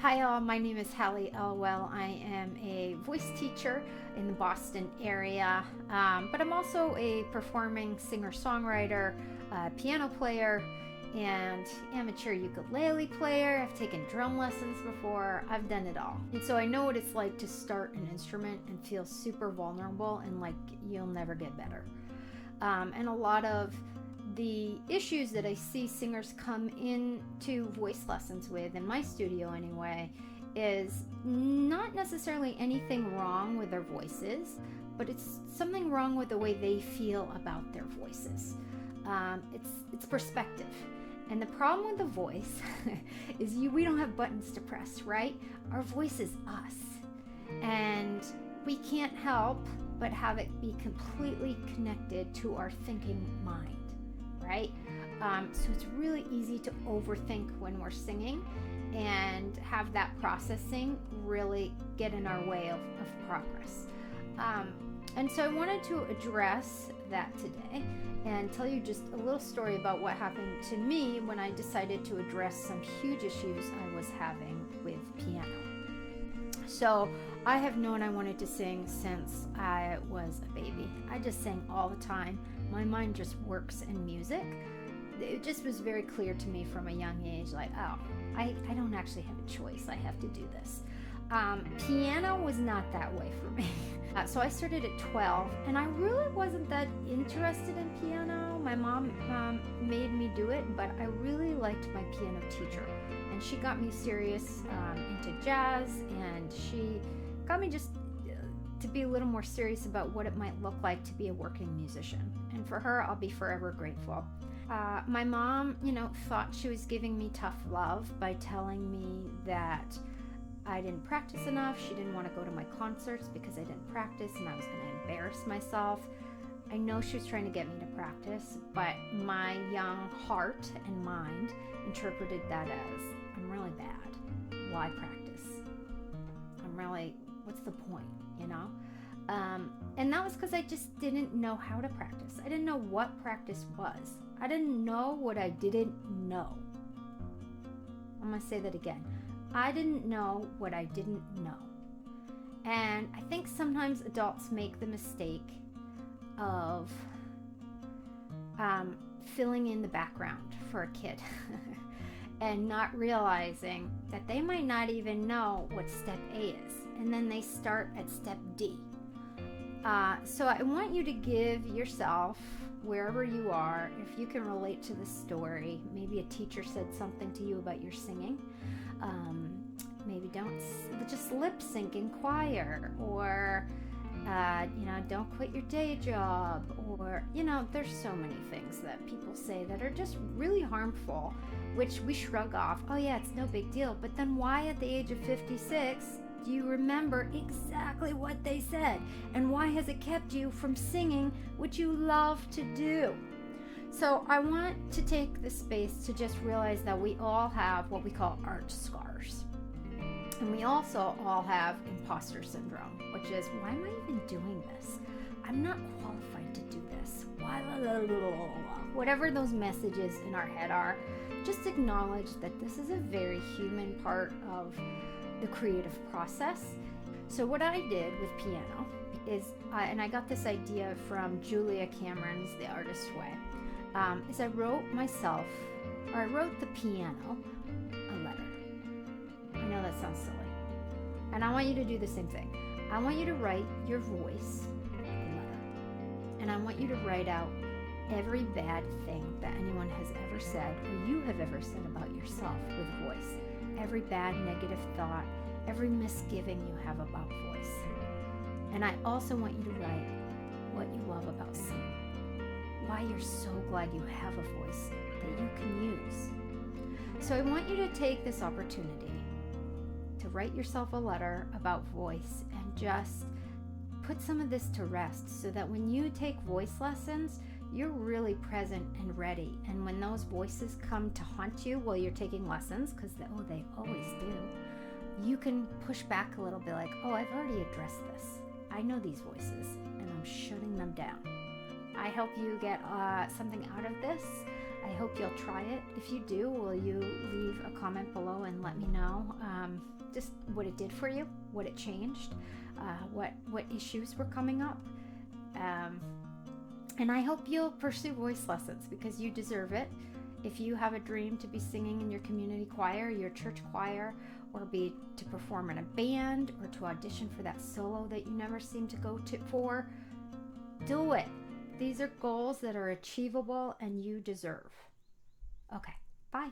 Hi all, my name is Halley Elwell. I am a voice teacher in the Boston area, but I'm also a performing singer-songwriter, piano player, and amateur ukulele player. I've taken drum lessons before. I've done it all. And so I know what it's like to start an instrument and feel super vulnerable and like you'll never get better. And a lot of the issues that I see singers come into voice lessons with, in my studio anyway, is not necessarily anything wrong with their voices, but it's something wrong with the way they feel about their voices. It's perspective. And the problem with the voice is we don't have buttons to press, right? Our voice is us. And we can't help but have it be completely connected to our thinking mind. Right? So it's really easy to overthink when we're singing and have that processing really get in our way of progress. And so I wanted to address that today and tell you just a little story about what happened to me when I decided to address some huge issues I was having with piano. So I have known I wanted to sing since I was a baby. I just sang all the time. My mind just works in music. It just was very clear to me from a young age, like, oh, I don't actually have a choice. I have to do this. Piano was not that way for me. So I started at 12, and I really wasn't that interested in piano. My mom made me do it, but I really liked my piano teacher. And she got me serious into jazz, and she got me just to be a little more serious about what it might look like to be a working musician. And for her, I'll be forever grateful. My mom, thought she was giving me tough love by telling me that I didn't practice enough. She didn't want to go to my concerts because I didn't practice and I was going to embarrass myself. I know she was trying to get me to practice, but my young heart and mind interpreted that as, I'm really bad. Why practice? What's the point, And that was because I just didn't know how to practice. I didn't know what practice was. I didn't know what I didn't know. I'm going to say that again. I didn't know what I didn't know. And I think sometimes adults make the mistake of filling in the background for a kid and not realizing that they might not even know what step A is. And then they start at step D. So I want you to give yourself, wherever you are, if you can relate to this story, maybe a teacher said something to you about your singing. Maybe don't just lip sync in choir, or don't quit your day job, or there's so many things that people say that are just really harmful, which we shrug off. Oh yeah, it's no big deal. But then why at the age of 56 do you remember exactly what they said? And why has it kept you from singing what you love to do? So I want to take this space to just realize that we all have what we call art scars. And we also all have imposter syndrome, which is, why am I even doing this? I'm not qualified to do this. Why? Whatever those messages in our head are, just acknowledge that this is a very human part of the creative process. So what I did with piano is, and I got this idea from Julia Cameron's The Artist's Way, is I wrote the piano a letter. I know that sounds silly. And I want you to do the same thing. I want you to write your voice a letter. And I want you to write out every bad thing that anyone has ever said or you have ever said about yourself with voice. Every bad negative thought, every misgiving you have about voice. And I also want you to write what you love about singing. Why you're so glad you have a voice that you can use. So I want you to take this opportunity to write yourself a letter about voice and just put some of this to rest so that when you take voice lessons, you're really present and ready. And when those voices come to haunt you while you're taking lessons, because they always do, you can push back a little bit like, oh, I've already addressed this. I know these voices and I'm shutting them down. I hope you get something out of this. I hope you'll try it. If you do, will you leave a comment below and let me know just what it did for you, what it changed, what issues were coming up. And I hope you'll pursue voice lessons because you deserve it. If you have a dream to be singing in your community choir, your church choir, or be to perform in a band, or to audition for that solo that you never seem to go to for, do it. These are goals that are achievable and you deserve. Okay, bye.